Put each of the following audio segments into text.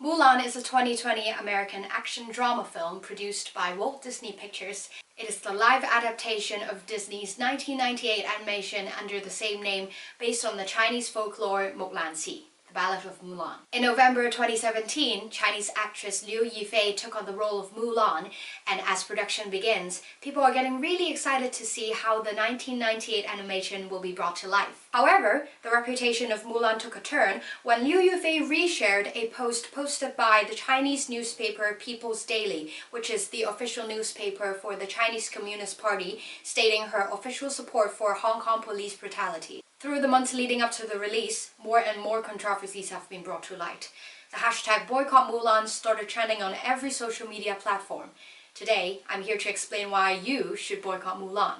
Mulan is a 2020 American action drama film produced by Walt Disney Pictures. It is the live adaptation of Disney's 1998 animation under the same name based on the Chinese folklore Mulan, the Ballad of Mulan. In November 2017, Chinese actress Liu Yifei took on the role of Mulan, and as production begins, people are getting really excited to see how the 1998 animation will be brought to life. However, the reputation of Mulan took a turn when Liu Yifei reshared a post posted by the Chinese newspaper People's Daily, which is the official newspaper for the Chinese Communist Party, stating her official support for Hong Kong police brutality. Through the months leading up to the release, more and more controversies have been brought to light. The hashtag Boycott Mulan started trending on every social media platform. Today, I'm here to explain why you should boycott Mulan.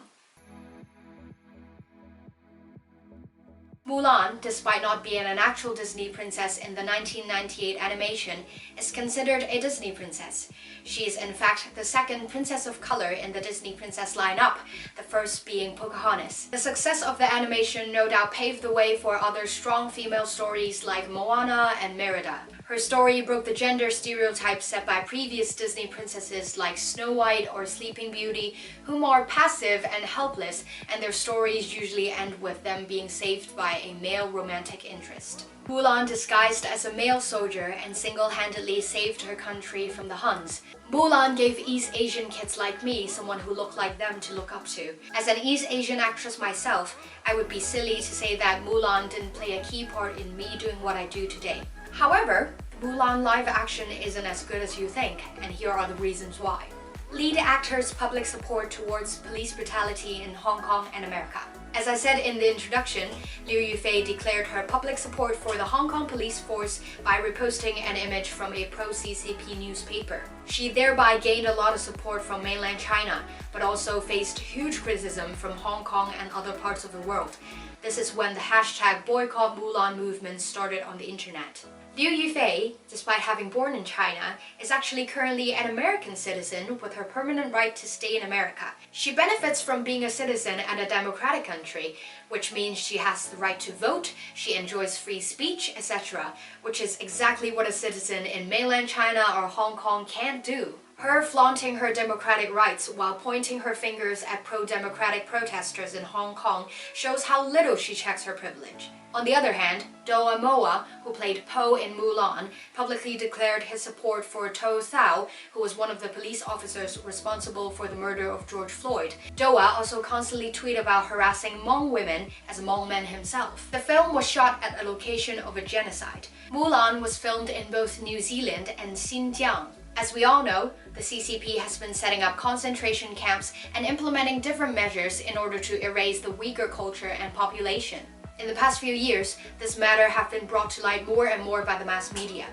Mulan, despite not being an actual Disney princess in the 1998 animation, is considered a Disney princess. She is in fact the second princess of color in the Disney princess lineup, the first being Pocahontas. The success of the animation no doubt paved the way for other strong female stories like Moana and Merida. Her story broke the gender stereotypes set by previous Disney princesses like Snow White or Sleeping Beauty, whom are passive and helpless, and their stories usually end with them being saved by a male romantic interest. Mulan disguised as a male soldier and single-handedly saved her country from the Huns. Mulan gave East Asian kids like me someone who looked like them to look up to. As an East Asian actress myself, I would be silly to say that Mulan didn't play a key part in me doing what I do today. However, Mulan live action isn't as good as you think, and here are the reasons why. Lead actors' public support towards police brutality in Hong Kong and America. As I said in the introduction, Liu Yifei declared her public support for the Hong Kong police force by reposting an image from a pro-CCP newspaper. She thereby gained a lot of support from mainland China, but also faced huge criticism from Hong Kong and other parts of the world. This is when the hashtag Boycott Mulan movement started on the internet. Liu Yifei, despite having born in China, is actually currently an American citizen with her permanent right to stay in America. She benefits from being a citizen in a democratic country, which means she has the right to vote, she enjoys free speech, etc., which is exactly what a citizen in mainland China or Hong Kong can't do. Her flaunting her democratic rights while pointing her fingers at pro-democratic protesters in Hong Kong shows how little she checks her privilege. On the other hand, Doa Moa, who played Po in Mulan, publicly declared his support for To Thao, who was one of the police officers responsible for the murder of George Floyd. Doa also constantly tweeted about harassing Hmong women as a Hmong man himself. The film was shot at a location of a genocide. Mulan was filmed in both New Zealand and Xinjiang. As we all know, the CCP has been setting up concentration camps and implementing different measures in order to erase the Uyghur culture and population. In the past few years, this matter has been brought to light more and more by the mass media.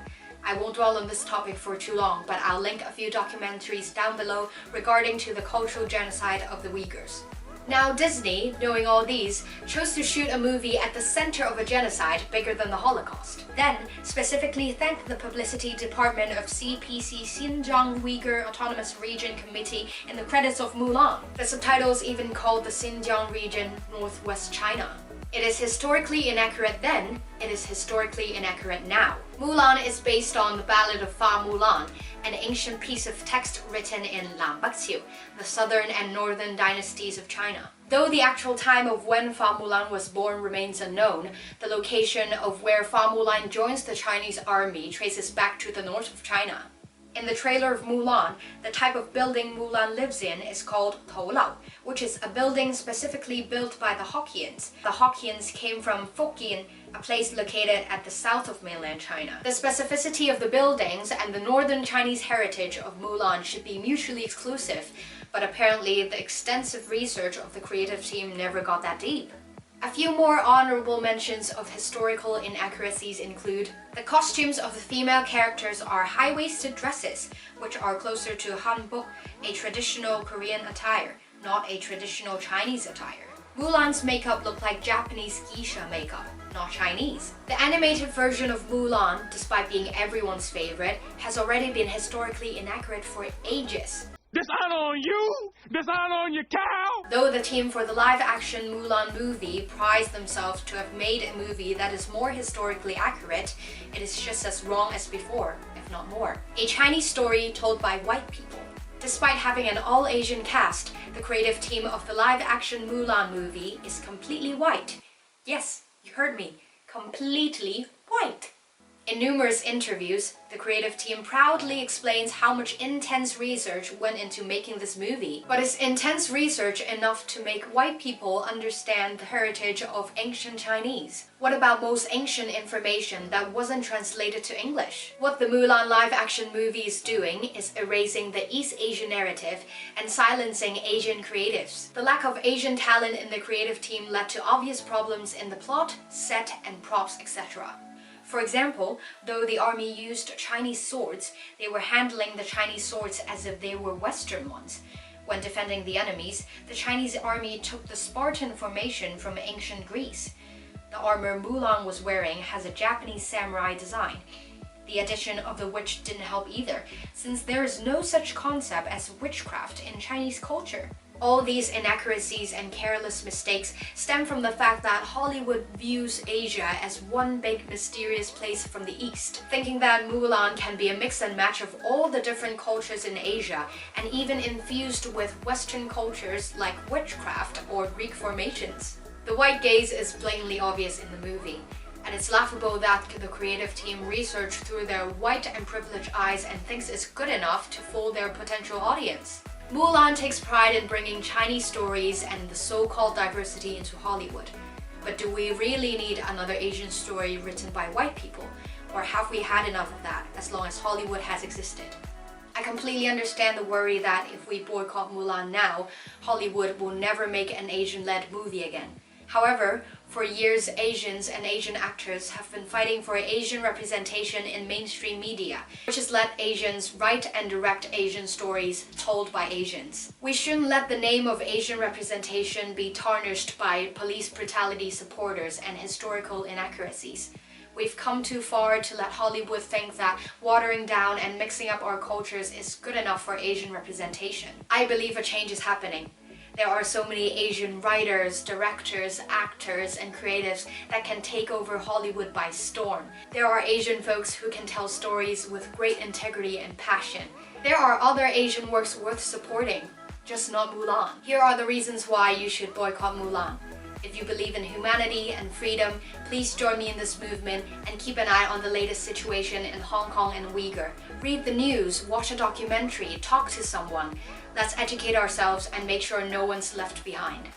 I won't dwell on this topic for too long, but I'll link a few documentaries down below regarding to the cultural genocide of the Uyghurs. Now Disney, knowing all these, chose to shoot a movie at the center of a genocide bigger than the Holocaust. Then, specifically thanked the publicity department of CPC Xinjiang Uyghur Autonomous Region Committee in the credits of Mulan. The subtitles even called the Xinjiang region Northwest China. It is historically inaccurate then, it is historically inaccurate now. Mulan is based on the Ballad of Fa Mulan, an ancient piece of text written in Lan Baxiu, the southern and northern dynasties of China. Though the actual time of when Fa Mulan was born remains unknown, the location of where Fa Mulan joins the Chinese army traces back to the north of China. In the trailer of Mulan, the type of building Mulan lives in is called Toulao, which is a building specifically built by the Hokkiens. The Hokkiens came from Fukien, a place located at the south of mainland China. The specificity of the buildings and the northern Chinese heritage of Mulan should be mutually exclusive, but apparently the extensive research of the creative team never got that deep. A few more honorable mentions of historical inaccuracies include the costumes of the female characters are high-waisted dresses, which are closer to hanbok, a traditional Korean attire, not a traditional Chinese attire. Mulan's makeup looked like Japanese geisha makeup, not Chinese. The animated version of Mulan, despite being everyone's favorite, has already been historically inaccurate for ages. Dishonor on you! Dishonor on your cow! Though the team for the live-action Mulan movie prides themselves to have made a movie that is more historically accurate, it is just as wrong as before, if not more. A Chinese story told by white people. Despite having an all-Asian cast, the creative team of the live-action Mulan movie is completely white. Yes, you heard me, completely white. In numerous interviews, the creative team proudly explains how much intense research went into making this movie. But is intense research enough to make white people understand the heritage of ancient Chinese? What about most ancient information that wasn't translated to English? What the Mulan live-action movie is doing is erasing the East Asian narrative and silencing Asian creatives. The lack of Asian talent in the creative team led to obvious problems in the plot, set, and props, etc. For example, though the army used Chinese swords, they were handling the Chinese swords as if they were Western ones. When defending the enemies, the Chinese army took the Spartan formation from ancient Greece. The armor Mulan was wearing has a Japanese samurai design. The addition of the witch didn't help either, since there is no such concept as witchcraft in Chinese culture. All these inaccuracies and careless mistakes stem from the fact that Hollywood views Asia as one big mysterious place from the East, thinking that Mulan can be a mix and match of all the different cultures in Asia and even infused with Western cultures like witchcraft or Greek formations. The white gaze is blatantly obvious in the movie, and it's laughable that the creative team researched through their white and privileged eyes and thinks it's good enough to fool their potential audience. Mulan takes pride in bringing Chinese stories and the so-called diversity into Hollywood. But do we really need another Asian story written by white people? Or have we had enough of that as long as Hollywood has existed? I completely understand the worry that if we boycott Mulan now, Hollywood will never make an Asian-led movie again. However, for years, Asians and Asian actors have been fighting for Asian representation in mainstream media, which has let Asians write and direct Asian stories told by Asians. We shouldn't let the name of Asian representation be tarnished by police brutality supporters and historical inaccuracies. We've come too far to let Hollywood think that watering down and mixing up our cultures is good enough for Asian representation. I believe a change is happening. There are so many Asian writers, directors, actors, and creatives that can take over Hollywood by storm. There are Asian folks who can tell stories with great integrity and passion. There are other Asian works worth supporting, just not Mulan. Here are the reasons why you should boycott Mulan. If you believe in humanity and freedom, please join me in this movement and keep an eye on the latest situation in Hong Kong and Uyghur. Read the news, watch a documentary, talk to someone. Let's educate ourselves and make sure no one's left behind.